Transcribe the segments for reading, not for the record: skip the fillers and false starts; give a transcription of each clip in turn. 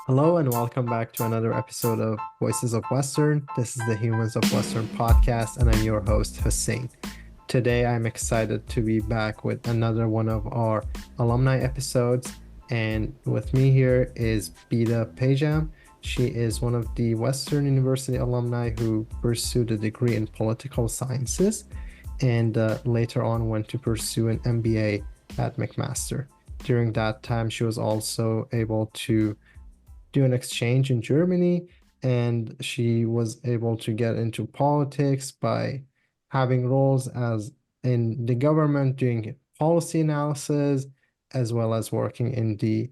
Hello and welcome back to another episode of Voices of Western. This is the Humans of Western podcast, and I'm your host, Hossein. Today, I'm excited to be back with another one of our alumni episodes. And with me here is Bita Pejam. She is one of the Western University alumni who pursued a degree in political sciences and later on went to pursue an MBA at McMaster. During that time, she was also able to do an exchange in Germany, and she was able to get into politics by having roles as in the government doing policy analysis, as well as working in the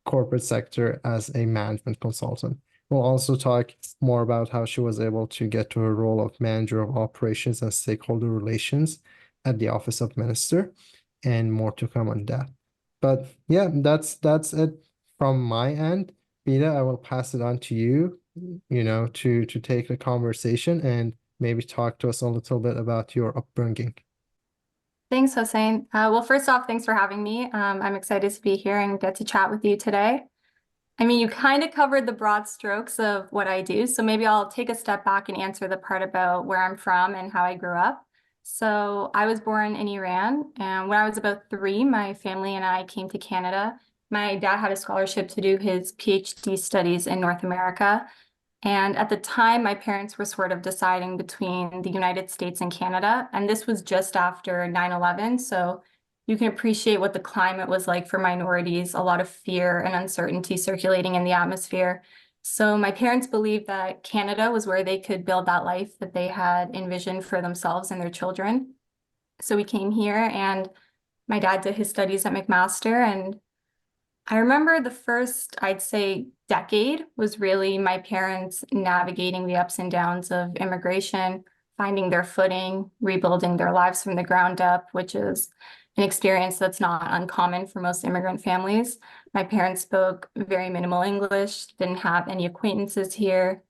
corporate sector as a management consultant. We'll also talk more about how she was able to get to her role of manager of operations and stakeholder relations at the Office of Minister, and more to come on that. But yeah, that's it from my end. Beta, I will pass it on to you, to take the conversation and maybe talk to us a little bit about your upbringing. Thanks, Hossein. Well, first off, thanks for having me. I'm excited to be here and get to chat with you today. I mean, you kind of covered the broad strokes of what I do, so maybe I'll take a step back and answer the part about where I'm from and how I grew up. So I was born in Iran, and when I was about 3, my family and I came to Canada. My dad had a scholarship to do his PhD studies in North America. And at the time, my parents were sort of deciding between the United States and Canada. And this was just after 9/11. So you can appreciate what the climate was like for minorities, a lot of fear and uncertainty circulating in the atmosphere. So my parents believed that Canada was where they could build that life that they had envisioned for themselves and their children. So we came here, and my dad did his studies at McMaster, and I remember the first, I'd say, decade was really my parents navigating the ups and downs of immigration, finding their footing, rebuilding their lives from the ground up, which is an experience that's not uncommon for most immigrant families. My parents spoke very minimal English, didn't have any acquaintances here,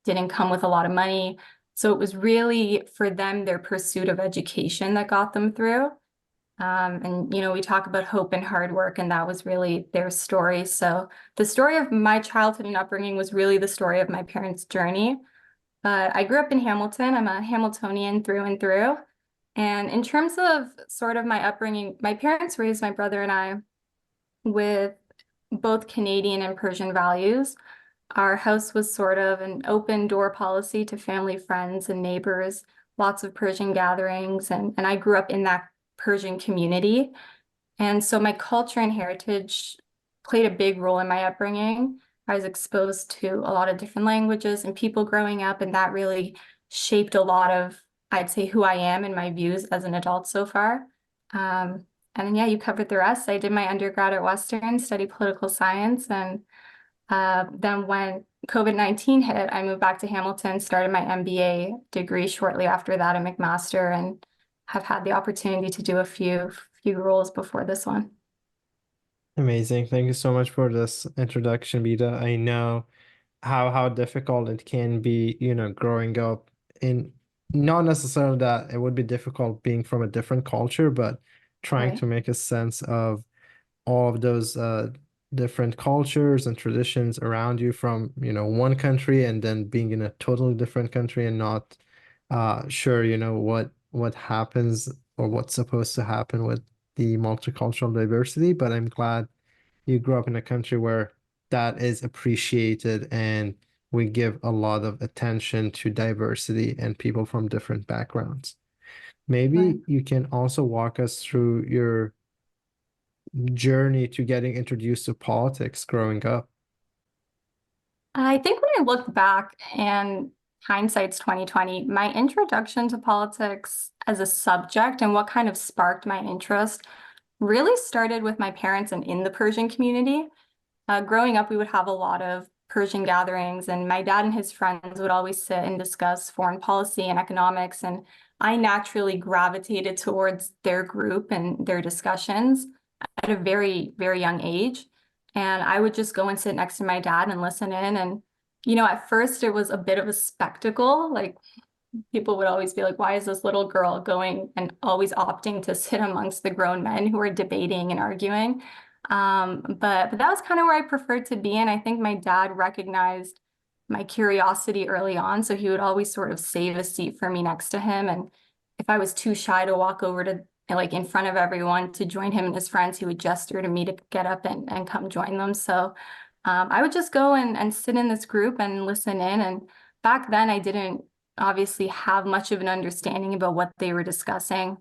didn't come with a lot of money. So it was really for them their pursuit of education that got them through. We talk about hope and hard work, and that was really their story. So the story of my childhood and upbringing was really the story of my parents' journey. I grew up in Hamilton. I'm a Hamiltonian through and through. And in terms of sort of my upbringing, my parents raised my brother and I with both Canadian and Persian values. Our house was sort of an open door policy to family, friends, and neighbors, lots of Persian gatherings, and I grew up in that Persian community. And so my culture and heritage played a big role in my upbringing. I was exposed to a lot of different languages and people growing up, and that really shaped a lot of, I'd say, who I am and my views as an adult so far. And then, yeah, you covered the rest. I did my undergrad at Western, studied political science, and then when COVID-19 hit, I moved back to Hamilton, started my MBA degree shortly after that at McMaster, and have had the opportunity to do a few roles before this one. Amazing. Thank you so much for this introduction, Bita. I know how difficult it can be, growing up in not necessarily that it would be difficult being from a different culture, but trying Right. to make a sense of all of those different cultures and traditions around you from, one country and then being in a totally different country and not sure, what happens or what's supposed to happen with the multicultural diversity. But I'm glad you grew up in a country where that is appreciated and we give a lot of attention to diversity and people from different backgrounds. Right. Maybe you can also walk us through your journey to getting introduced to politics growing up. I think when I look back, and hindsight's 2020, my introduction to politics as a subject and what kind of sparked my interest really started with my parents and in the Persian community. Growing up, we would have a lot of Persian gatherings, and my dad and his friends would always sit and discuss foreign policy and economics. And I naturally gravitated towards their group and their discussions at a very, very young age. And I would just go and sit next to my dad and listen in. And, at first it was a bit of a spectacle. Like, people would always be like, why is this little girl going and always opting to sit amongst the grown men who are debating and arguing? But that was kind of where I preferred to be. And I think my dad recognized my curiosity early on. So he would always sort of save a seat for me next to him. And if I was too shy to walk over to like in front of everyone to join him and his friends, he would gesture to me to get up and come join them. So I would just go and sit in this group and listen in. And back then, I didn't obviously have much of an understanding about what they were discussing.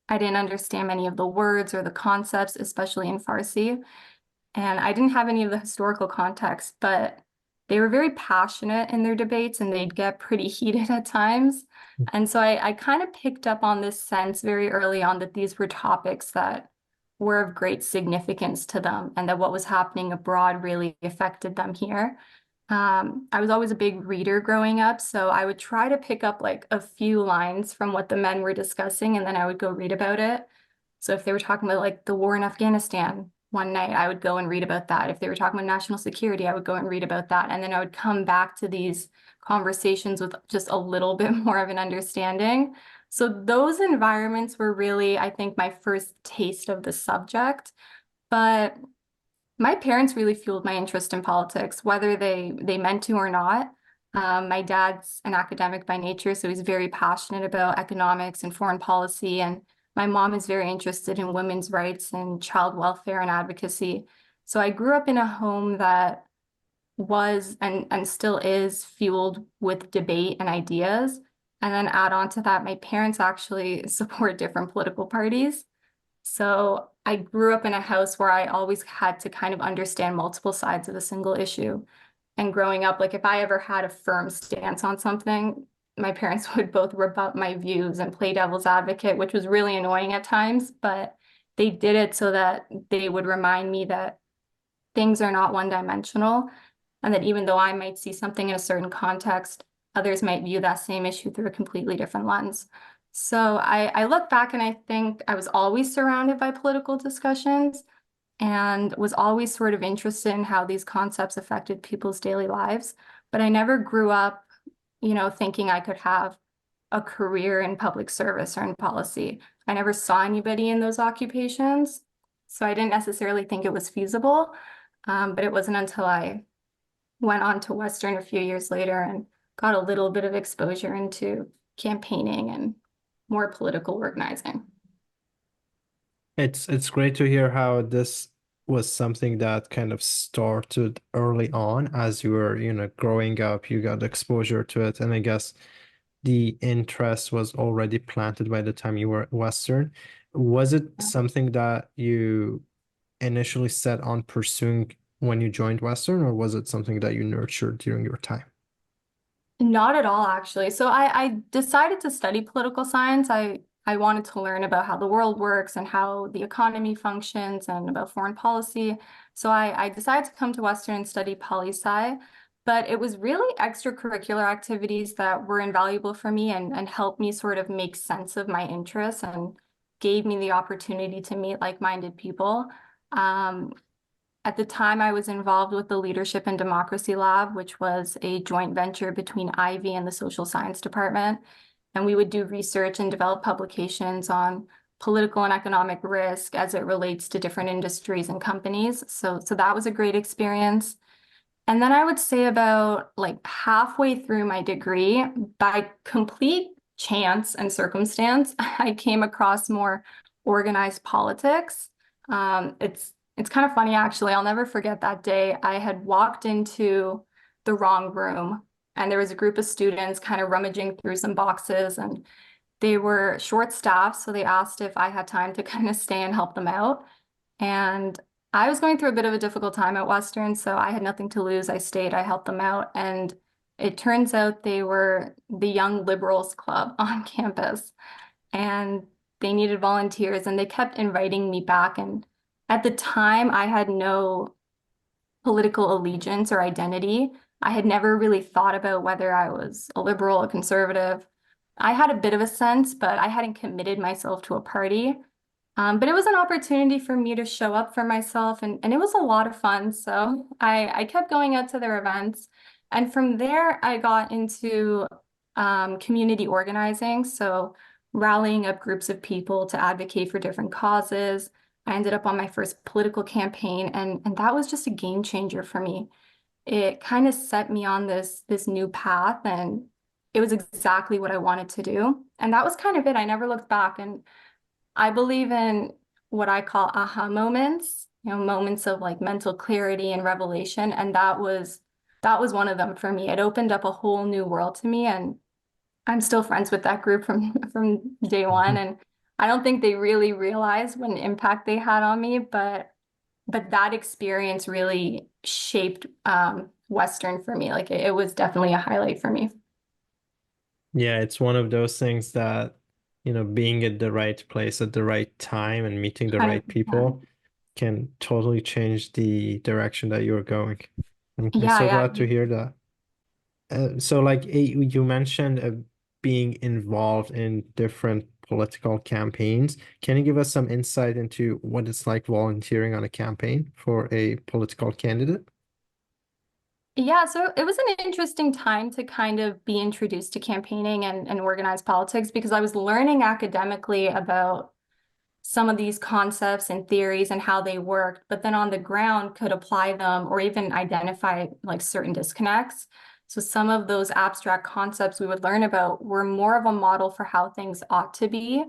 I didn't understand many of the words or the concepts, especially in Farsi. And I didn't have any of the historical context, but they were very passionate in their debates and they'd get pretty heated at times. And so I kind of picked up on this sense very early on that these were topics that were of great significance to them and that what was happening abroad really affected them here. I was always a big reader growing up, so I would try to pick up like a few lines from what the men were discussing, and then I would go read about it. So if they were talking about like the war in Afghanistan one night, I would go and read about that. If they were talking about national security, I would go and read about that. And then I would come back to these conversations with just a little bit more of an understanding. So those environments were really, I think, my first taste of the subject. But my parents really fueled my interest in politics, whether they meant to or not. My dad's an academic by nature, so he's very passionate about economics and foreign policy. And my mom is very interested in women's rights and child welfare and advocacy. So I grew up in a home that was and still is fueled with debate and ideas. And then add on to that, my parents actually support different political parties. So I grew up in a house where I always had to kind of understand multiple sides of a single issue. And growing up, like if I ever had a firm stance on something, my parents would both rebut my views and play devil's advocate, which was really annoying at times, but they did it so that they would remind me that things are not one-dimensional, and that even though I might see something in a certain context, others might view that same issue through a completely different lens. So I look back and I think I was always surrounded by political discussions and was always sort of interested in how these concepts affected people's daily lives. But I never grew up, thinking I could have a career in public service or in policy. I never saw anybody in those occupations, so I didn't necessarily think it was feasible. But it wasn't until I went on to Western a few years later and got a little bit of exposure into campaigning and more political organizing. It's great to hear how this was something that kind of started early on as you were, growing up, you got exposure to it. And I guess the interest was already planted by the time you were at Western. Was it something that you initially set on pursuing when you joined Western, or was it something that you nurtured during your time? Not at all, actually. So I decided to study political science. I wanted to learn about how the world works and how the economy functions and about foreign policy. So I decided to come to Western and study poli-sci, but it was really extracurricular activities that were invaluable for me and helped me sort of make sense of my interests and gave me the opportunity to meet like-minded people. Um, at the time, I was involved with the Leadership and Democracy Lab, which was a joint venture between Ivy and the Social Science Department. And we would do research and develop publications on political and economic risk as it relates to different industries and companies. So that was a great experience. And then I would say about like halfway through my degree, by complete chance and circumstance, I came across more organized politics. It's kind of funny, actually. I'll never forget that day. I had walked into the wrong room, and there was a group of students kind of rummaging through some boxes, and they were short-staffed, so they asked if I had time to kind of stay and help them out. And I was going through a bit of a difficult time at Western, so I had nothing to lose. I stayed, I helped them out, and it turns out they were the Young Liberals Club on campus, and they needed volunteers, and they kept inviting me back. And at the time, I had no political allegiance or identity. I had never really thought about whether I was a liberal, a conservative. I had a bit of a sense, but I hadn't committed myself to a party. But it was an opportunity for me to show up for myself, and it was a lot of fun. So I kept going out to their events. And from there, I got into community organizing. So rallying up groups of people to advocate for different causes. I ended up on my first political campaign, and that was just a game changer for me. It kind of set me on this new path, and it was exactly what I wanted to do. And that was kind of it. I never looked back. And I believe in what I call aha moments, moments of like mental clarity and revelation. And that was one of them for me. It opened up a whole new world to me. And I'm still friends with that group from from day one. And I don't think they really realized what an impact they had on me, but that experience really shaped Western for me. Like it was definitely a highlight for me. Yeah, it's one of those things that, being at the right place at the right time and meeting the right 100%. people can totally change the direction that you're going. I'm Yeah, so yeah. glad to hear that. So, like you mentioned, being involved in different political campaigns. Can you give us some insight into what it's like volunteering on a campaign for a political candidate? Yeah, so it was an interesting time to kind of be introduced to campaigning and organized politics because I was learning academically about some of these concepts and theories and how they worked, but then on the ground could apply them or even identify like certain disconnects. So some of those abstract concepts we would learn about were more of a model for how things ought to be,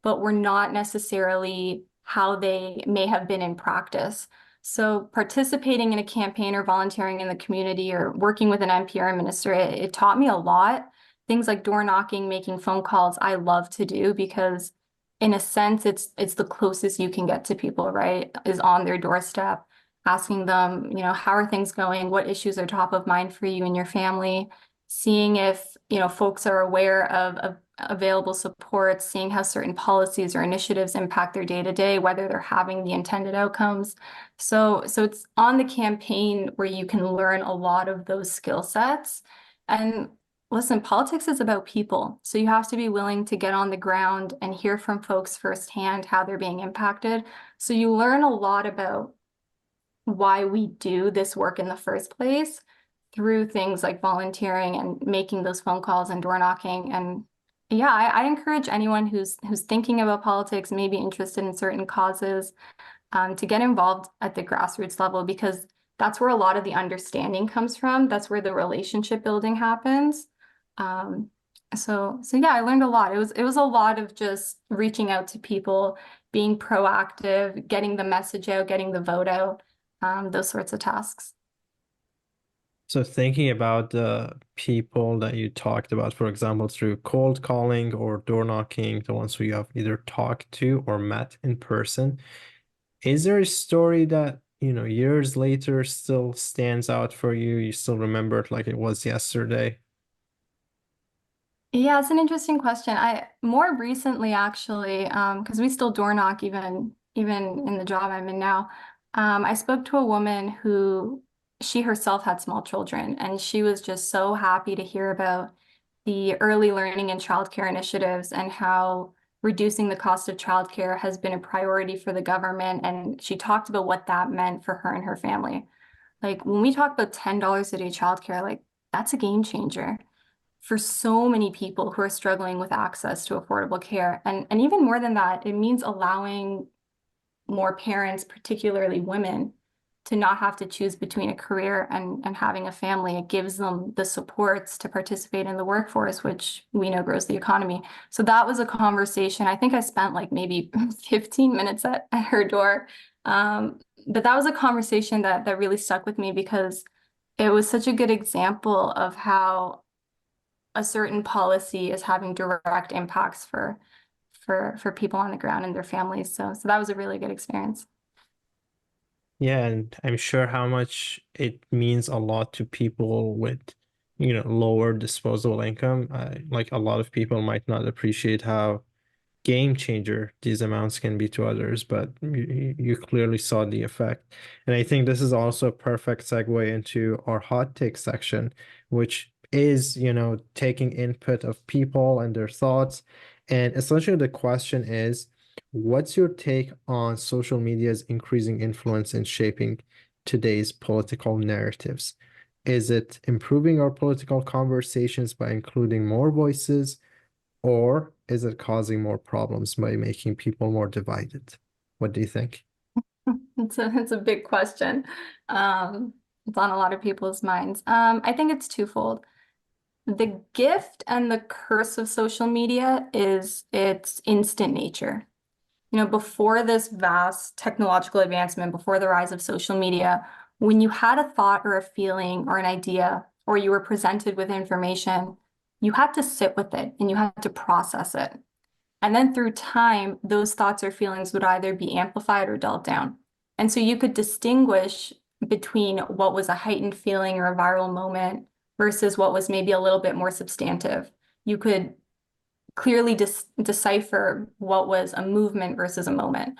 but were not necessarily how they may have been in practice. So participating in a campaign or volunteering in the community or working with an MP or a minister, it taught me a lot. Things like door knocking, making phone calls, I love to do because in a sense, it's the closest you can get to people, right? Is on their doorstep, asking them, how are things going? What issues are top of mind for you and your family? Seeing if, folks are aware of available support, seeing how certain policies or initiatives impact their day to day, whether they're having the intended outcomes. So it's on the campaign where you can learn a lot of those skill sets. And listen, politics is about people. So you have to be willing to get on the ground and hear from folks firsthand how they're being impacted. So you learn a lot about why we do this work in the first place through things like volunteering and making those phone calls and door knocking. And yeah, I encourage anyone who's thinking about politics, maybe interested in certain causes, to get involved at the grassroots level because that's where a lot of the understanding comes from. That's where the relationship building happens. Um, so yeah, I learned a lot. It was a lot of just reaching out to people, being proactive, getting the message out, getting the vote out, those sorts of tasks. So thinking about the people that you talked about, for example, through cold calling or door knocking, the ones who you have either talked to or met in person, is there a story that, years later still stands out for you? You still remember it like it was yesterday? Yeah, it's an interesting question. I more recently actually, because we still door knock even in the job I'm in now. I spoke to a woman who she herself had small children, and she was just so happy to hear about the early learning and childcare initiatives and how reducing the cost of childcare has been a priority for the government. And she talked about what that meant for her and her family. Like when we talk about $10 a day childcare, like that's a game changer for so many people who are struggling with access to affordable care. And even more than that, it means allowing more parents, particularly women, to not have to choose between a career and having a family. It gives them the supports to participate in the workforce, which we know grows the economy. So that was a conversation. I think I spent like maybe 15 minutes at her door. But that was a conversation that really stuck with me because it was such a good example of how a certain policy is having direct impacts for people on the ground and their families. So that was a really good experience. Yeah, and I'm sure how much it means a lot to people with, lower disposable income. Like a lot of people might not appreciate how game changer these amounts can be to others, but you clearly saw the effect. And I think this is also a perfect segue into our hot take section, which is, taking input of people and their thoughts. And essentially the question is, what's your take on social media's increasing influence in shaping today's political narratives? Is it improving our political conversations by including more voices? Or is it causing more problems by making people more divided? What do you think? It's a big question. Um, it's on a lot of people's minds. I think it's twofold. The gift and the curse of social media is its instant nature. Before this vast technological advancement, before the rise of social media, when you had a thought or a feeling or an idea, or you were presented with information, you had to sit with it and you had to process it. And then through time, those thoughts or feelings would either be amplified or dulled down. And so you could distinguish between what was a heightened feeling or a viral moment versus what was maybe a little bit more substantive. You could clearly decipher what was a movement versus a moment.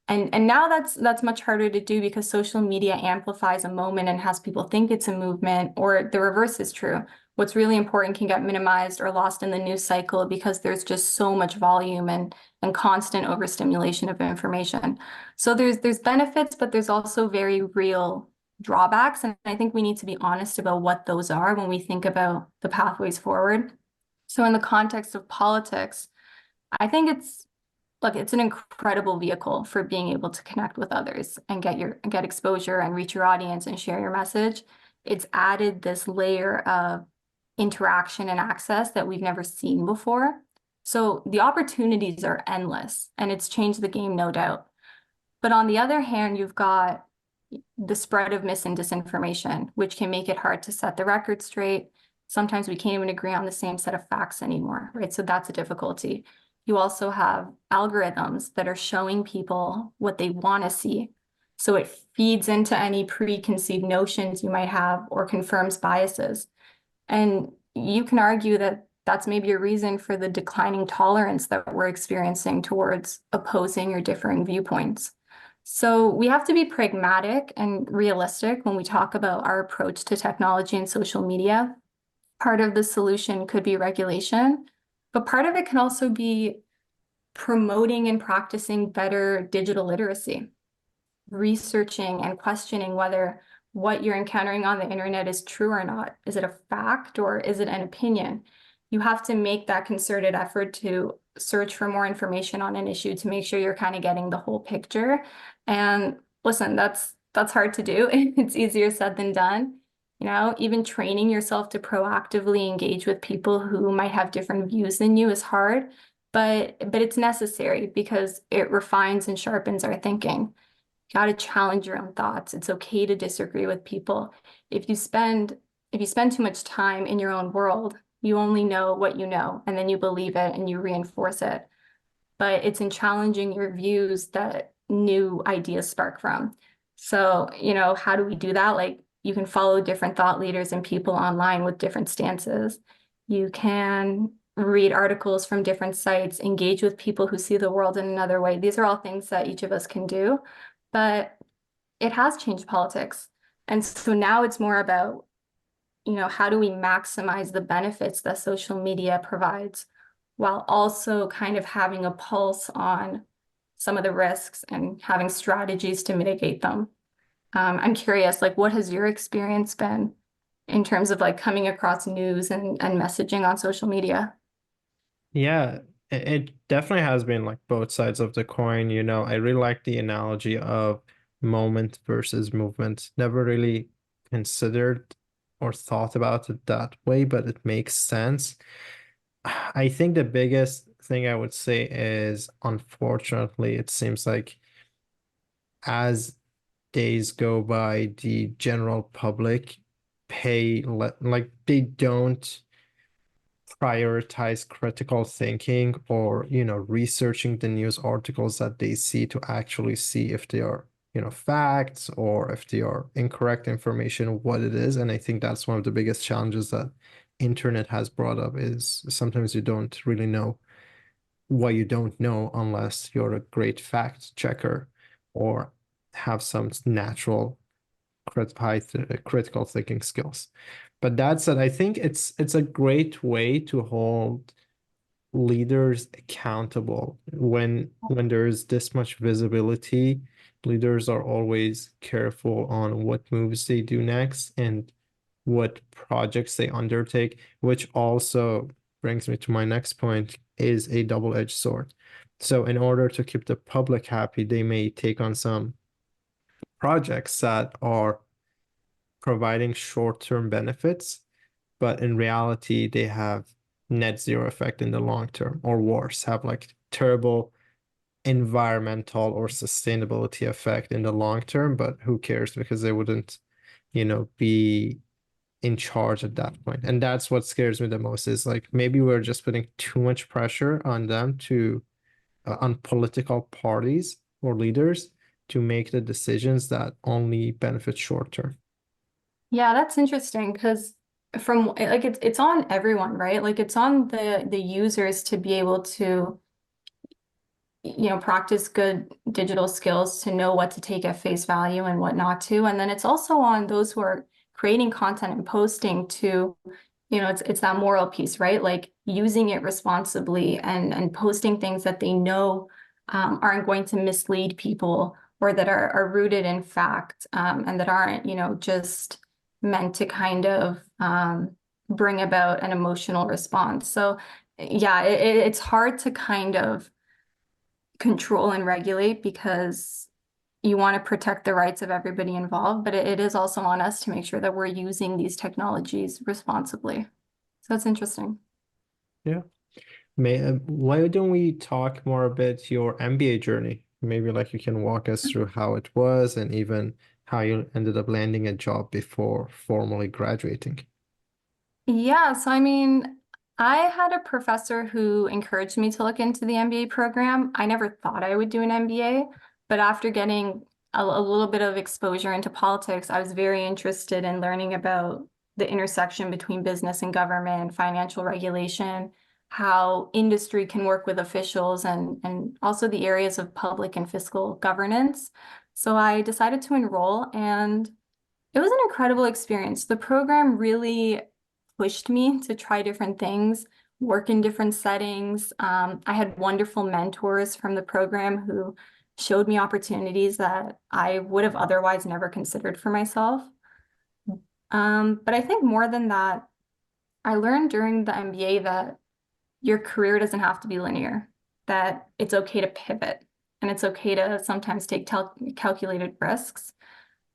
And now that's much harder to do because social media amplifies a moment and has people think it's a movement, or the reverse is true. What's really important can get minimized or lost in the news cycle because there's just so much volume and constant overstimulation of information. So there's benefits, but there's also very real drawbacks. And I think we need to be honest about what those are when we think about the pathways forward. So in the context of politics, I think it's an incredible vehicle for being able to connect with others and get exposure and reach your audience and share your message. It's added this layer of interaction and access that we've never seen before. So the opportunities are endless and it's changed the game, no doubt. But on the other hand, you've got the spread of mis and disinformation, which can make it hard to set the record straight. Sometimes we can't even agree on the same set of facts anymore, right? So that's a difficulty. You also have algorithms that are showing people what they want to see. So it feeds into any preconceived notions you might have or confirms biases. And you can argue that that's maybe a reason for the declining tolerance that we're experiencing towards opposing or differing viewpoints. So we have to be pragmatic and realistic when we talk about our approach to technology and social media. Part of the solution could be regulation, but part of it can also be promoting and practicing better digital literacy, researching and questioning whether what you're encountering on the internet is true or not. Is it a fact or is it an opinion? You have to make that concerted effort to search for more information on an issue to make sure you're kind of getting the whole picture. And listen, that's hard to do. It's easier said than done. Even training yourself to proactively engage with people who might have different views than you is hard, but it's necessary because it refines and sharpens our thinking. You got to challenge your own thoughts. It's okay to disagree with people. If you spend too much time in your own world, you only know what you know, and then you believe it and you reinforce it. But it's in challenging your views that new ideas spark from. So, how do we do that? Like, you can follow different thought leaders and people online with different stances. You can read articles from different sites, engage with people who see the world in another way. These are all things that each of us can do, but it has changed politics. And so now it's more about, how do we maximize the benefits that social media provides while also kind of having a pulse on some of the risks and having strategies to mitigate them. I'm curious, like, what has your experience been in terms of like coming across news and messaging on social media? Yeah, it definitely has been like both sides of the coin. I really like the analogy of moment versus movement. Never really considered or thought about it that way, but it makes sense. I think the biggest thing I would say is, unfortunately, it seems like as days go by, the general public like they don't prioritize critical thinking or researching the news articles that they see to actually see if they are facts or if they are incorrect information, what it is. And I think that's one of the biggest challenges that internet has brought up, is sometimes you don't really know what you don't know unless you're a great fact checker or have some natural critical thinking skills. But that said, I think it's a great way to hold leaders accountable when there's this much visibility. Leaders are always careful on what moves they do next and what projects they undertake, which also brings me to my next point, is a double-edged sword. So in order to keep the public happy, they may take on some projects that are providing short-term benefits, but in reality, they have net zero effect in the long term, or worse, have like terrible environmental or sustainability effect in the long term, but who cares because they wouldn't, be in charge at that point. And that's what scares me the most is like maybe we're just putting too much pressure on them on political parties or leaders to make the decisions that only benefit short term. Yeah, that's interesting because from like it's on everyone, right? Like it's on the users to be able to, practice good digital skills to know what to take at face value and what not to. And then it's also on those who are creating content and posting to, it's that moral piece, right? Like using it responsibly and posting things that they know aren't going to mislead people or that are rooted in fact and that aren't, just meant to kind of bring about an emotional response. So yeah, it's hard to kind of control and regulate because you want to protect the rights of everybody involved, but it is also on us to make sure that we're using these technologies responsibly. So it's interesting. Yeah. Why don't we talk more about your MBA journey? Maybe like you can walk us through how it was and even how you ended up landing a job before formally graduating. Yeah, so I mean, I had a professor who encouraged me to look into the MBA program. I never thought I would do an MBA, but after getting a little bit of exposure into politics, I was very interested in learning about the intersection between business and government, financial regulation, how industry can work with officials, and also the areas of public and fiscal governance. So I decided to enroll, and it was an incredible experience. The program really pushed me to try different things, work in different settings. I had wonderful mentors from the program who showed me opportunities that I would have otherwise never considered for myself. But I think more than that, I learned during the MBA that your career doesn't have to be linear, that it's okay to pivot and it's okay to sometimes take calculated risks.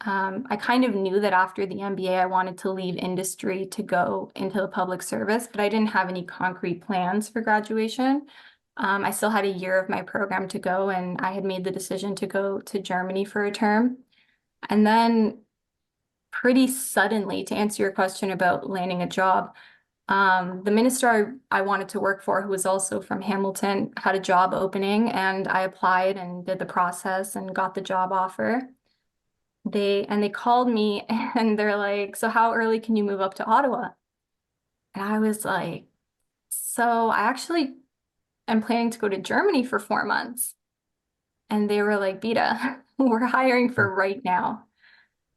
I kind of knew that after the MBA, I wanted to leave industry to go into the public service, but I didn't have any concrete plans for graduation. I still had a year of my program to go, and I had made the decision to go to Germany for a term. And then, pretty suddenly, to answer your question about landing a job, the minister I wanted to work for, who was also from Hamilton, had a job opening, and I applied and did the process and got the job offer. They called me and they're like, so how early can you move up to Ottawa? And I was like, so I actually am planning to go to Germany for 4 months. And they were like, Bita, we're hiring for right now.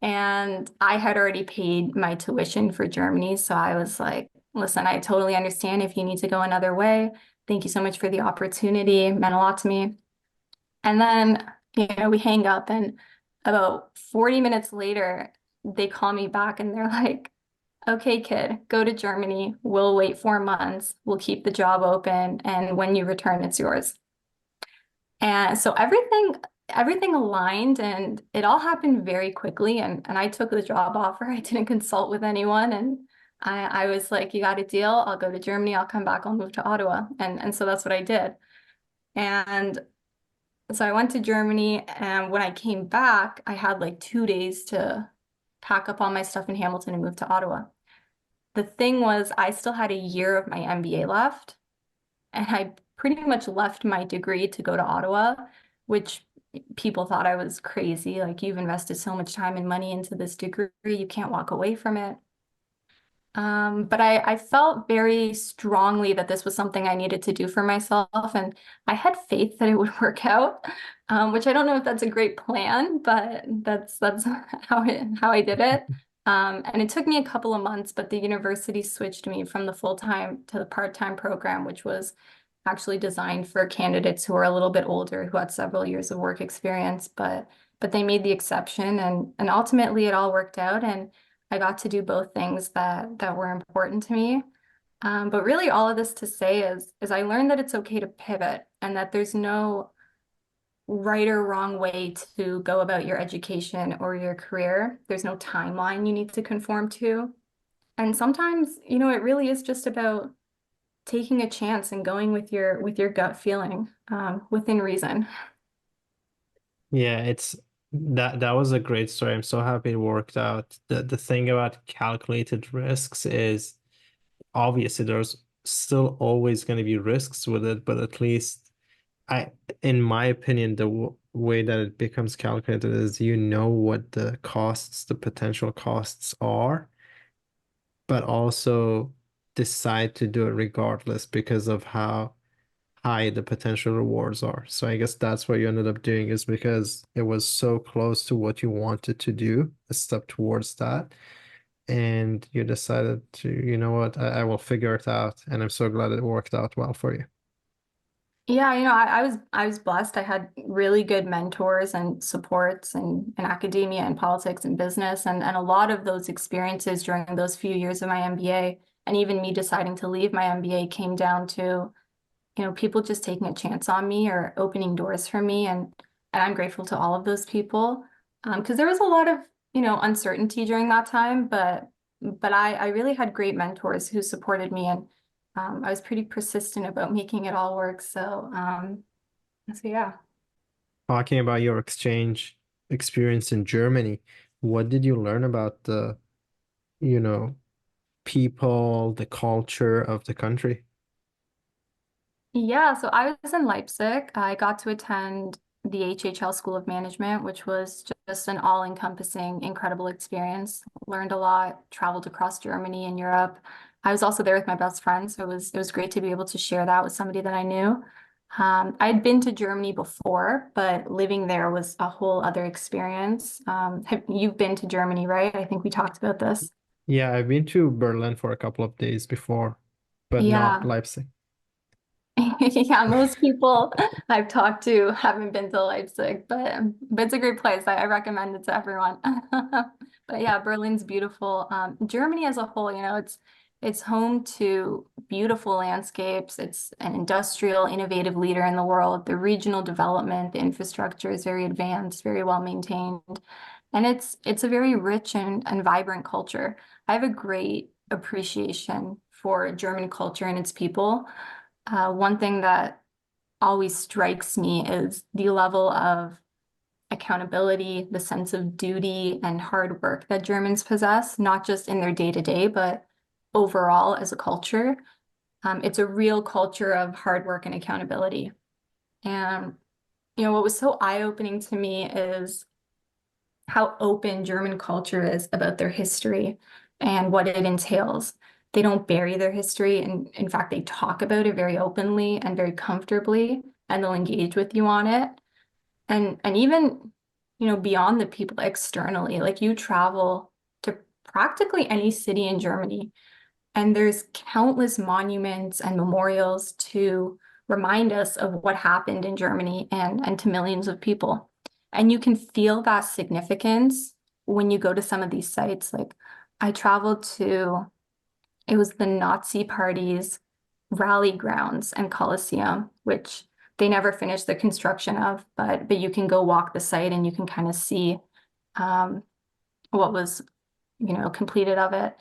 And I had already paid my tuition for Germany. So I was like, listen, I totally understand if you need to go another way. Thank you so much for the opportunity. It meant a lot to me. And then, we hang up, and about 40 minutes later, they call me back and they're like, okay, kid, go to Germany. We'll wait 4 months. We'll keep the job open. And when you return, it's yours. And so everything aligned and it all happened very quickly. And I took the job offer. I didn't consult with anyone. And I was like, you got a deal. I'll go to Germany. I'll come back. I'll move to Ottawa. And so that's what I did. And so I went to Germany, and when I came back, I had like 2 days to pack up all my stuff in Hamilton and move to Ottawa. The thing was, I still had a year of my MBA left, and I pretty much left my degree to go to Ottawa, which people thought I was crazy. Like, you've invested so much time and money into this degree, you can't walk away from it. But I felt very strongly that this was something I needed to do for myself, and I had faith that it would work out, which I don't know if that's a great plan, but that's how I did it. And it took me a couple of months, but the university switched me from the full-time to the part-time program, which was actually designed for candidates who are a little bit older, who had several years of work experience, but they made the exception, and ultimately it all worked out, and I got to do both things that were important to me. But really all of this to say is I learned that it's okay to pivot and that there's no right or wrong way to go about your education or your career. There's no timeline you need to conform to. And sometimes, it really is just about taking a chance and going with your gut feeling, within reason. Yeah, it's that was a great story. I'm so happy it worked out. The thing about calculated risks is obviously there's still always going to be risks with it, but at least I, in my opinion, the w way that it becomes calculated is you know what the costs, the potential costs are, but also decide to do it regardless because of how high the potential rewards are. So I guess that's what you ended up doing is because it was so close to what you wanted to do, a step towards that. And you decided to, you know what, I will figure it out. And I'm so glad it worked out well for you. Yeah, I was blessed. I had really good mentors and supports in academia and politics and business, and a lot of those experiences during those few years of my MBA, and even me deciding to leave my MBA came down to, people just taking a chance on me or opening doors for me, and I'm grateful to all of those people. Because there was a lot of, uncertainty during that time, but I really had great mentors who supported me, and I was pretty persistent about making it all work. So yeah. Talking about your exchange experience in Germany, what did you learn about the, you know, people, the culture of the country? Yeah, so I was in Leipzig. I got to attend the HHL School of Management, which was just an all-encompassing, incredible experience. Learned a lot, traveled across Germany and Europe. I was also there with my best friend, so it was great to be able to share that with somebody that I knew. I'd been to Germany before, but living there was a whole other experience. You've been to Germany, right? I think we talked about this. Yeah, I've been to Berlin for a couple of days before, but not Yeah. Leipzig. Yeah, most people I've talked to haven't been to Leipzig, but it's a great place. I recommend it to everyone. But yeah, Berlin's beautiful. Germany as a whole, it's home to beautiful landscapes. It's an industrial, innovative leader in the world. The regional development, the infrastructure is very advanced, very well maintained, and it's a very rich and vibrant culture. I have a great appreciation for German culture and its people. One thing that always strikes me is the level of accountability, the sense of duty and hard work that Germans possess, not just in their day-to-day, but overall as a culture. It's a real culture of hard work and accountability. And, what was so eye-opening to me is how open German culture is about their history and what it entails. They don't bury their history, and in fact, they talk about it very openly and very comfortably, and they'll engage with you on it. And even, beyond the people externally, like you travel to practically any city in Germany, and there's countless monuments and memorials to remind us of what happened in Germany and to millions of people. And you can feel that significance when you go to some of these sites. Like I traveled to, it was the Nazi Party's rally grounds and Coliseum, which they never finished the construction of, but you can go walk the site and you can kind of see um, what was, completed of it.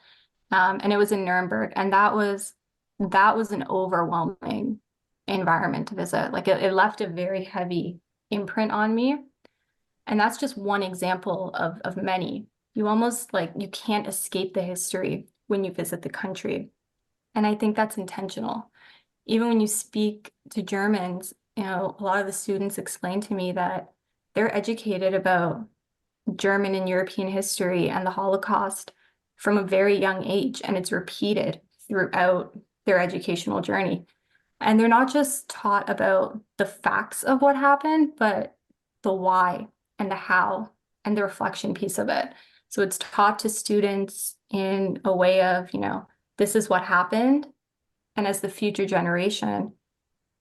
And it was in Nuremberg, and that was an overwhelming environment to visit. Like it left a very heavy imprint on me, and that's just one example of many. You almost like you can't escape the history when you visit the country, and I think that's intentional. Even when you speak to Germans, a lot of the students explain to me that they're educated about German and European history and the Holocaust from a very young age, and it's repeated throughout their educational journey. And they're not just taught about the facts of what happened, but the why and the how and the reflection piece of it. So it's taught to students in a way of, this is what happened. And as the future generation,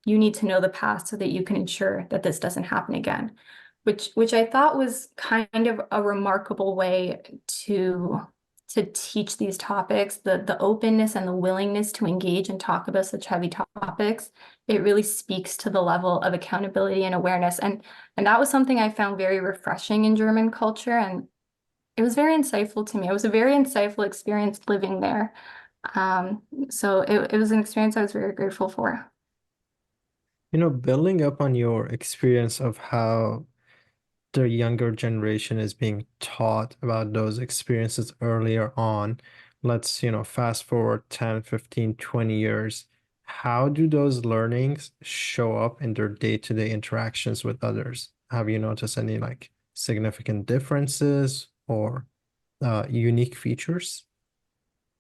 you need to know the past so that you can ensure that this doesn't happen again, which I thought was kind of a remarkable way to to teach these topics, the openness and the willingness to engage and talk about such heavy topics, it really speaks to the level of accountability and awareness. And that was something I found very refreshing in German culture. And it was very insightful to me. It was a very insightful experience living there. So it was an experience I was very grateful for. Building up on your experience of how the younger generation is being taught about those experiences earlier on. Let's, fast forward 10, 15, 20 years. How do those learnings show up in their day-to-day interactions with others? Have you noticed any like significant differences or unique features?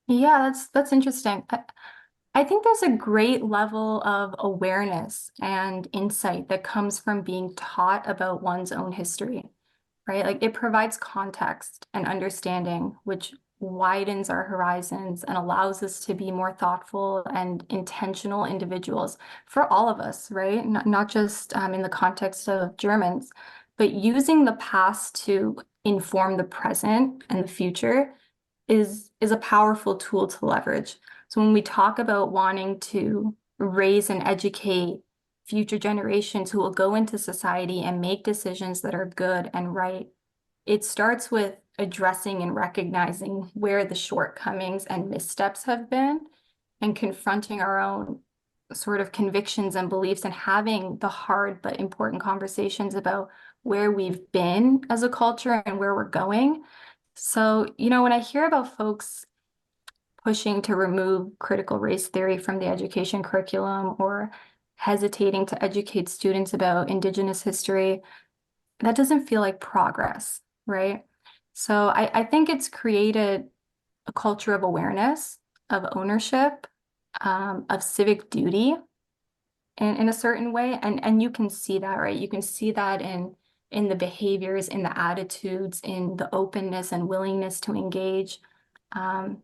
Yeah, that's interesting. I think there's a great level of awareness and insight that comes from being taught about one's own history, right? Like it provides context and understanding, which widens our horizons and allows us to be more thoughtful and intentional individuals for all of us, right? Not just in the context of Germans, but using the past to inform the present and the future is a powerful tool to leverage. So when we talk about wanting to raise and educate future generations who will go into society and make decisions that are good and right, it starts with addressing and recognizing where the shortcomings and missteps have been and confronting our own sort of convictions and beliefs and having the hard but important conversations about where we've been as a culture and where we're going. So, when I hear about folks pushing to remove critical race theory from the education curriculum or hesitating to educate students about Indigenous history, that doesn't feel like progress, right? So I think it's created a culture of awareness, of ownership, of civic duty in a certain way. And you can see that, right? You can see that in the behaviors, in the attitudes, in the openness and willingness to engage. Um,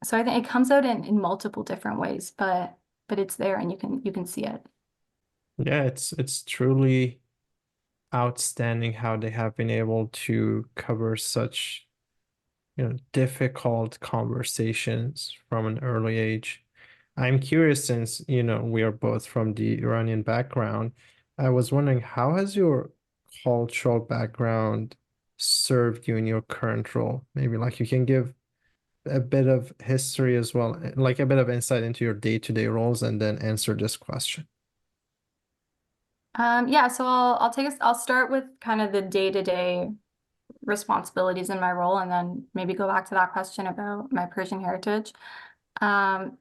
so I think it comes out in multiple different ways, but it's there and you can see it. Yeah, it's truly outstanding how they have been able to cover such, difficult conversations from an early age. I'm curious since, we are both from the Iranian background. I was wondering, how has your cultural background served you in your current role? Maybe like you can give a bit of history as well, like a bit of insight into your day-to-day roles and then answer this question. Yeah, so I'll start with kind of the day-to-day responsibilities in my role and then maybe go back to that question about my Persian heritage. Um,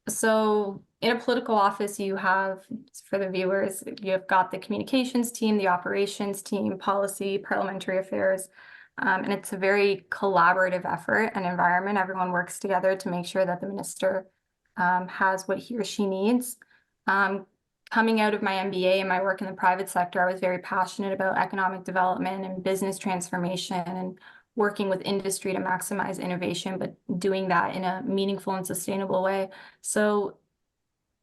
So in a political office, you have, for the viewers, you've got the communications team, the operations team, policy, parliamentary affairs. And it's a very collaborative effort and environment. Everyone works together to make sure that the minister has what he or she needs. Um, Coming out of my MBA and my work in the private sector, I was very passionate about economic development and business transformation and working with industry to maximize innovation, but doing that in a meaningful and sustainable way. So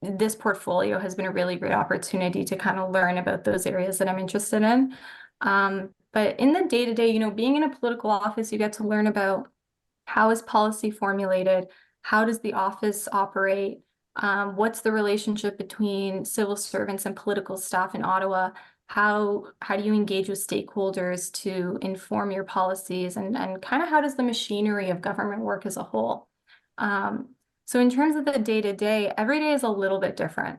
this portfolio has been a really great opportunity to kind of learn about those areas that I'm interested in. But in the day-to-day, being in a political office, you get to learn about how is policy formulated? How does the office operate? What's the relationship between civil servants and political staff in Ottawa? How do you engage with stakeholders to inform your policies and kind of how does the machinery of government work as a whole? So in terms of the day-to-day, every day is a little bit different.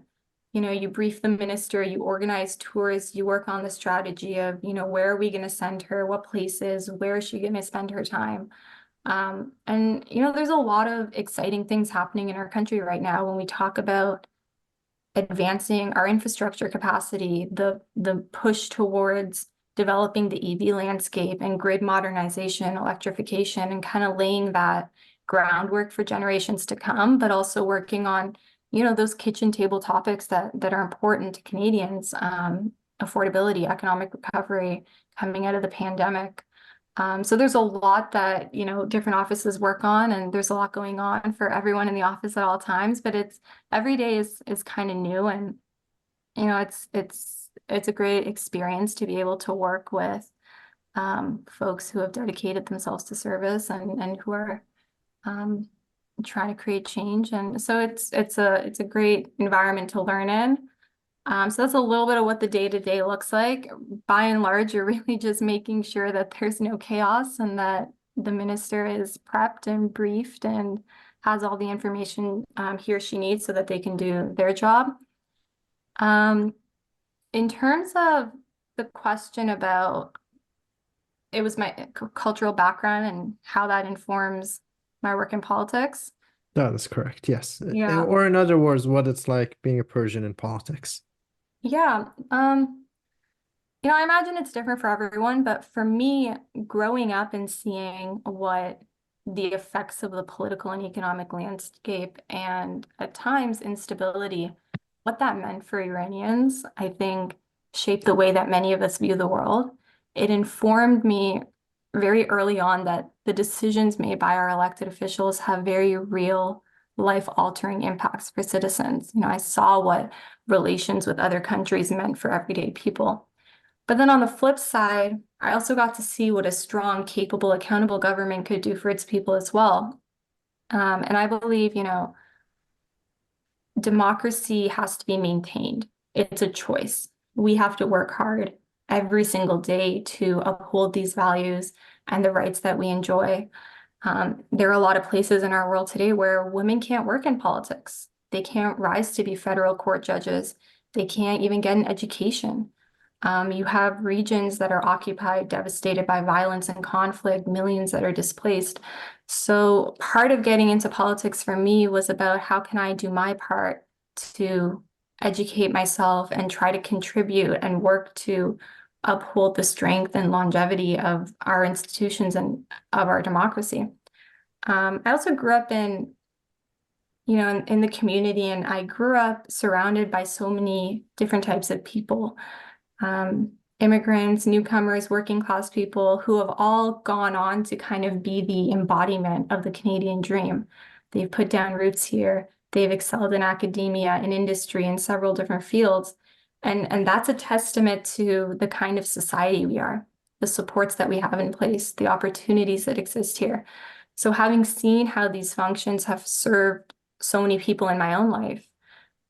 You brief the minister, you organize tours, you work on the strategy of, where are we going to send her, what places, where is she going to spend her time? And there's a lot of exciting things happening in our country right now when we talk about advancing our infrastructure capacity, the push towards developing the EV landscape and grid modernization, electrification, and kind of laying that groundwork for generations to come, but also working on, those kitchen table topics that are important to Canadians, affordability, economic recovery, coming out of the pandemic. So there's a lot that, different offices work on, and there's a lot going on for everyone in the office at all times, but every day is kind of new and, it's a great experience to be able to work with folks who have dedicated themselves to service and who are um, trying to create change. And so it's a great environment to learn in. So that's a little bit of what the day-to-day looks like. By and large, you're really just making sure that there's no chaos and that the minister is prepped and briefed and has all the information he or she needs so that they can do their job. Um, in terms of the question about it was my cultural background and how that informs my work in politics. That is correct. Yes. Yeah. Or in other words, what it's like being a Persian in politics. Yeah. I imagine it's different for everyone, but for me, growing up and seeing what the effects of the political and economic landscape and at times instability, what that meant for Iranians, I think shaped the way that many of us view the world. It informed me very early on that the decisions made by our elected officials have very real life-altering impacts for citizens. I saw what relations with other countries meant for everyday people. But then on the flip side, I also got to see what a strong, capable, accountable government could do for its people as well. And I believe, democracy has to be maintained. It's a choice. We have to work hard every single day to uphold these values and the rights that we enjoy. There are a lot of places in our world today where women can't work in politics. They can't rise to be federal court judges. They can't even get an education. You have regions that are occupied, devastated by violence and conflict, millions that are displaced. So part of getting into politics for me was about how can I do my part to educate myself and try to contribute and work to uphold the strength and longevity of our institutions and of our democracy. I also grew up in the community, and I grew up surrounded by so many different types of people, immigrants, newcomers, working class people who have all gone on to kind of be the embodiment of the Canadian dream. They've put down roots here. They've excelled in academia and industry in several different fields. And that's a testament to the kind of society we are, the supports that we have in place, the opportunities that exist here. So having seen how these functions have served so many people in my own life,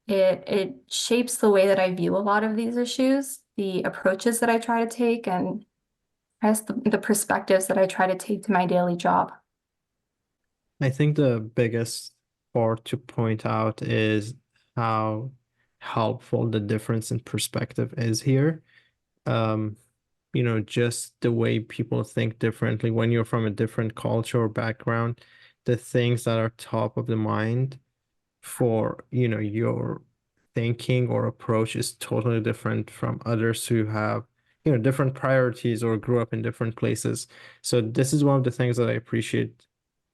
it shapes the way that I view a lot of these issues, the approaches that I try to take, and I guess the perspectives that I try to take to my daily job. I think the biggest part to point out is how helpful the difference in perspective is here. Um, just the way people think differently when you're from a different culture or background, the things that are top of the mind for, your thinking or approach is totally different from others who have, different priorities or grew up in different places. So this is one of the things that I appreciate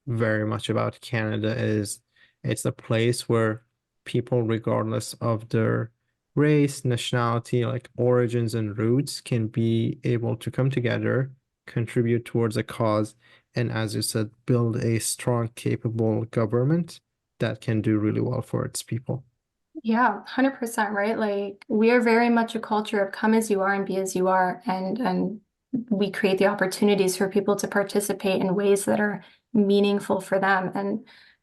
very much about Canada is it's a place where people, regardless of their race, nationality, like origins and roots, can be able to come together, contribute towards a cause, and as you said, build a strong, capable government that can do really well for its people. Yeah, 100% right. Like we are very much a culture of come as you are and be as you are, and we create the opportunities for people to participate in ways that are meaningful for them.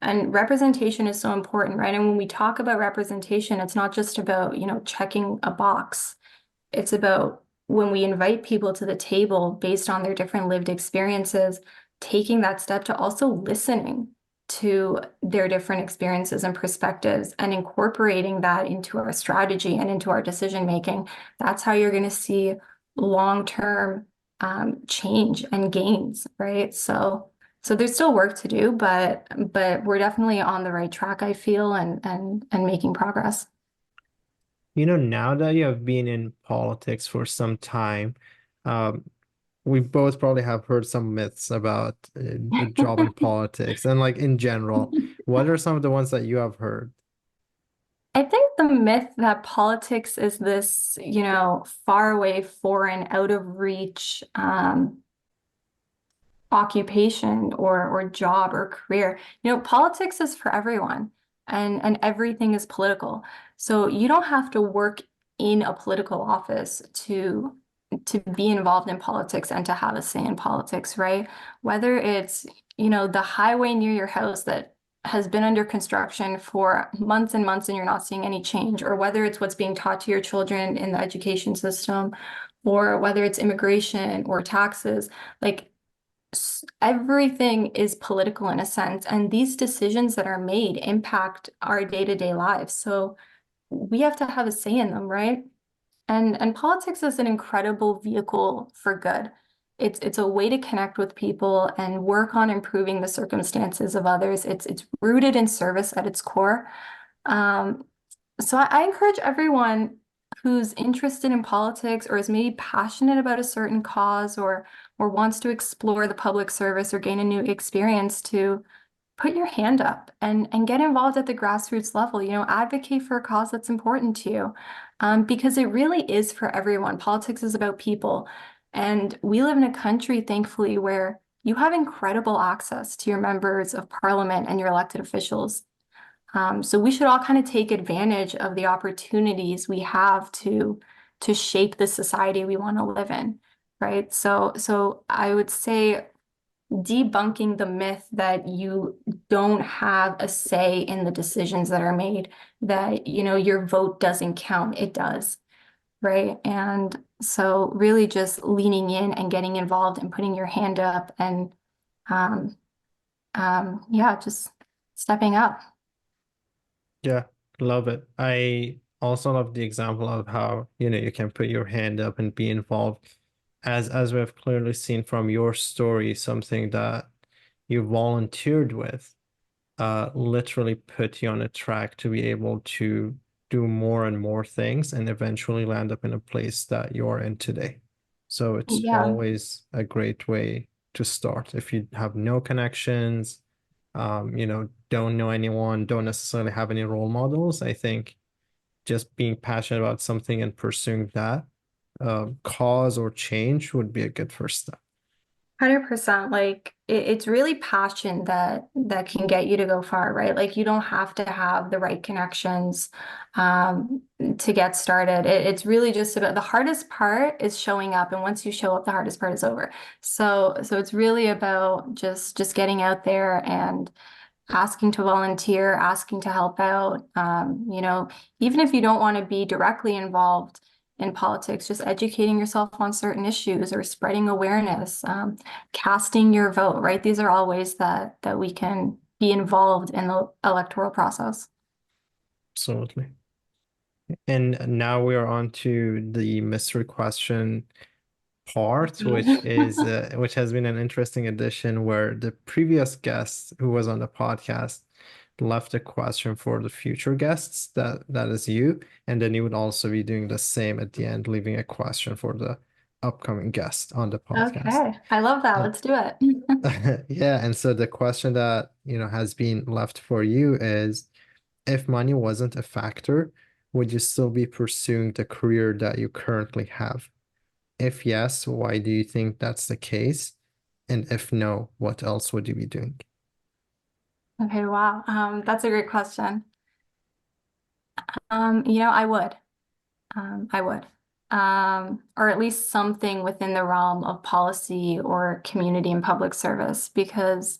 And representation is so important, right? And when we talk about representation, it's not just about, checking a box. It's about when we invite people to the table based on their different lived experiences, taking that step to also listening to their different experiences and perspectives and incorporating that into our strategy and into our decision making. That's how you're going to see long-term change and gains, right? So there's still work to do, but we're definitely on the right track, I feel, and making progress. Now that you have been in politics for some time, um, we both probably have heard some myths about the job in politics and like in general. What are some of the ones that you have heard? I think the myth that politics is this, far away, foreign, out of reach occupation or job or career. Politics is for everyone, and everything is political. So you don't have to work in a political office to be involved in politics and to have a say in politics, right? Whether it's the highway near your house that has been under construction for months and months and you're not seeing any change, or whether it's what's being taught to your children in the education system, or whether it's immigration or taxes, like everything is political in a sense, and these decisions that are made impact our day-to-day lives. So we have to have a say in them, right? And politics is an incredible vehicle for good. It's a way to connect with people and work on improving the circumstances of others. It's rooted in service at its core. Um, so I encourage everyone who's interested in politics or is maybe passionate about a certain cause or wants to explore the public service or gain a new experience to put your hand up and get involved at the grassroots level. Advocate for a cause that's important to you, because it really is for everyone. Politics is about people. And we live in a country, thankfully, where you have incredible access to your members of parliament and your elected officials. So we should all kind of take advantage of the opportunities we have to shape the society we want to live in, right? So I would say debunking the myth that you don't have a say in the decisions that are made, that, your vote doesn't count. It does, right? And so really just leaning in and getting involved and putting your hand up and um, yeah, just stepping up. Yeah, love it. I also love the example of how, you can put your hand up and be involved. As we've clearly seen from your story, something that you volunteered with, literally put you on a track to be able to do more and more things and eventually land up in a place that you're in today. So it's Yeah, always a great way to start. If you have no connections, don't know anyone, don't necessarily have any role models, I think just being passionate about something and pursuing that cause or change would be a good first step. 100%. Like it's really passion that can get you to go far, right? Like you don't have to have the right connections to get started. It's really just about the hardest part is showing up, and once you show up, the hardest part is over. So it's really about just getting out there and asking to volunteer, asking to help out. Even if you don't want to be directly involved in politics, just educating yourself on certain issues or spreading awareness, casting your vote, right? These are all ways that we can be involved in the electoral process. Absolutely. And now we are on to the mystery question part, which has been an interesting addition where the previous guest who was on the podcast left a question for the future guests, that is you, and then you would also be doing the same at the end, leaving a question for the upcoming guest on the podcast. Okay, I love that. Uh, Let's do it. yeah, and so the question that has been left for you is, if money wasn't a factor, would you still be pursuing the career that you currently have? If yes, why do you think that's the case? And if no, what else would you be doing? Okay, wow. That's a great question. I would. I would. Or at least something within the realm of policy or community and public service, because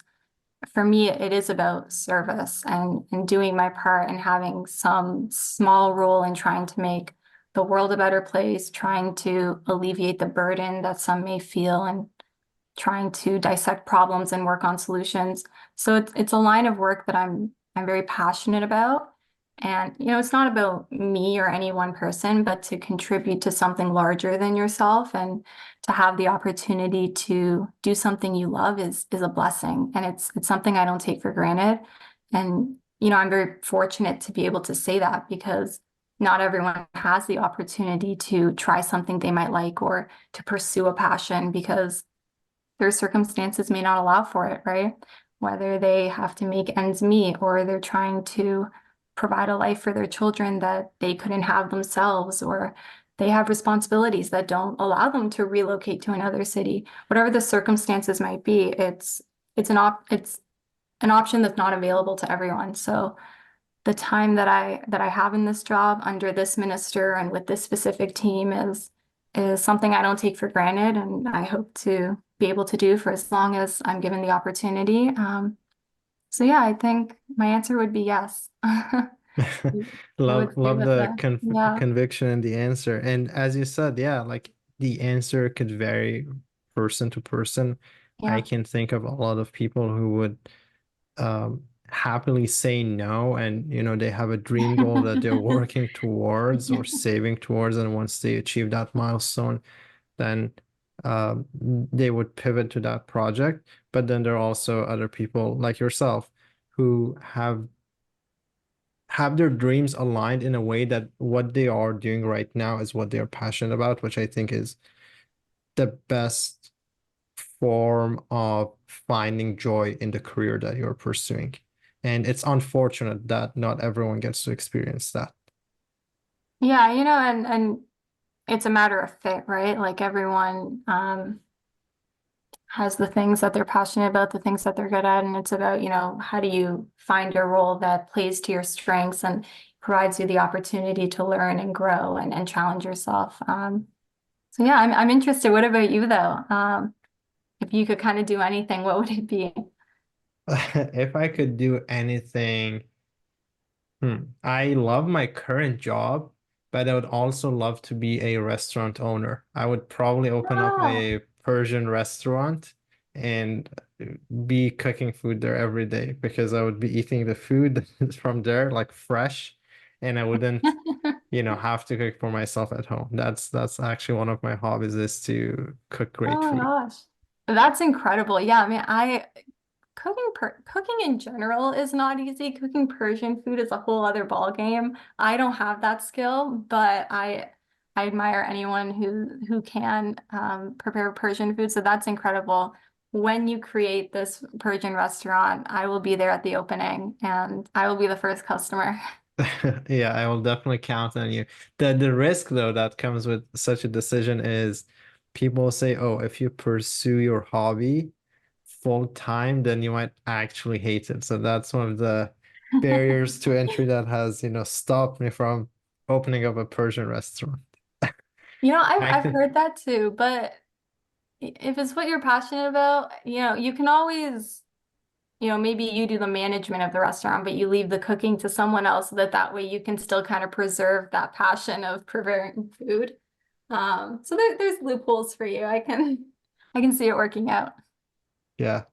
for me, it is about service and doing my part and having some small role in trying to make the world a better place, trying to alleviate the burden that some may feel, and trying to dissect problems and work on solutions. So it's a line of work that I'm very passionate about. And it's not about me or any one person, but to contribute to something larger than yourself, and to have the opportunity to do something you love is a blessing. And it's something I don't take for granted. And I'm very fortunate to be able to say that, because not everyone has the opportunity to try something they might like or to pursue a passion, because their circumstances may not allow for it, right? Whether they have to make ends meet or they're trying to provide a life for their children that they couldn't have themselves, or they have responsibilities that don't allow them to relocate to another city. Whatever the circumstances might be, it's an option that's not available to everyone. So the time that I have in this job under this minister and with this specific team is something I don't take for granted, and I hope to be able to do for as long as I'm given the opportunity. So yeah, I think my answer would be yes. I Love would say love with the the yeah, conviction in the answer. And as you said, yeah, like the answer could vary person to person. I yeah. can think of a lot of people who would happily say no, and they have a dream goal that they're working towards or saving towards, and once they achieve that milestone, then um, they would pivot to that project. But then there are also other people like yourself who have their dreams aligned in a way that what they are doing right now is what they're passionate about, which I think is the best form of finding joy in the career that you're pursuing. And it's unfortunate that not everyone gets to experience that. Yeah, and it's a matter of fit, right? Like everyone has the things that they're passionate about, the things that they're good at, and it's about, how do you find a role that plays to your strengths and provides you the opportunity to learn and grow and challenge yourself. So yeah, I'm interested. What about you though? If you could kind of do anything, what would it be? If I could do anything, I love my current job, but I would also love to be a restaurant owner. I would probably open up Oh, a Persian restaurant and be cooking food there every day because I would be eating the food from there like fresh, and I wouldn't, have to cook for myself at home. That's actually one of my hobbies is to cook oh great my food. gosh. That's incredible. Yeah, I mean, cooking in general is not easy. Cooking Persian food is a whole other ball game. I don't have that skill, but I admire anyone who can prepare Persian food. So that's incredible. When you create this Persian restaurant, I will be there at the opening and I will be the first customer. Yeah, I will definitely count on you. The risk though that comes with such a decision is people say, "Oh, if you pursue your hobby full time, then you might actually hate it." So that's one of the barriers to entry that has, stopped me from opening up a Persian restaurant. I I've can, heard that too, but if it's what you're passionate about, you can always maybe you do the management of the restaurant, but you leave the cooking to someone else so that that way you can still kind of preserve that passion of preparing food. So there's loopholes for you. I can see it working out. yeah,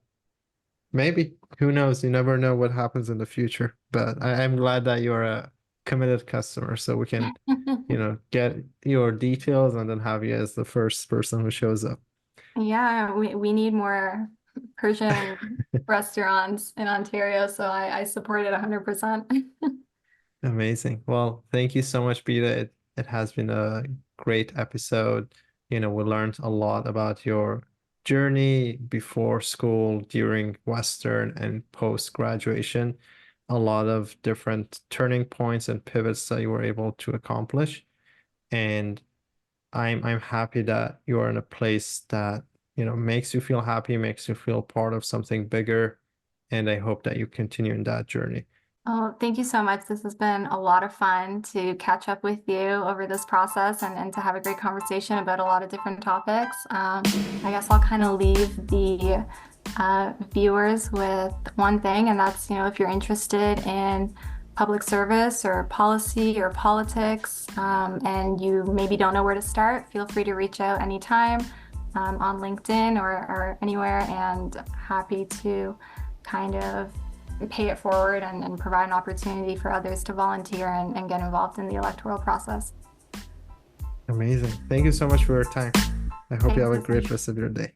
maybe. Who knows? You never know what happens in the future. But I'm glad that you're a committed customer, so we can, get your details and then have you as the first person who shows up. Yeah, we need more Persian restaurants in Ontario, so I support it 100%. Amazing. Well, thank you so much, Bita. It has been a great episode. We learned a lot about your journey before school, during Western, and post graduation. A lot of different turning points and pivots that you were able to accomplish. And I'm happy that you are in a place that, makes you feel happy, makes you feel part of something bigger. And I hope that you continue in that journey. Oh, thank you so much. This has been a lot of fun to catch up with you over this process and to have a great conversation about a lot of different topics. I guess I'll kind of leave the viewers with one thing, and that's, if you're interested in public service or policy or politics, and you maybe don't know where to start, feel free to reach out anytime on LinkedIn or anywhere, and happy to kind of pay it forward and provide an opportunity for others to volunteer and get involved in the electoral process. Amazing. Thank you so much for your time. I hope you Thanks, have a great Hossein. rest of your day.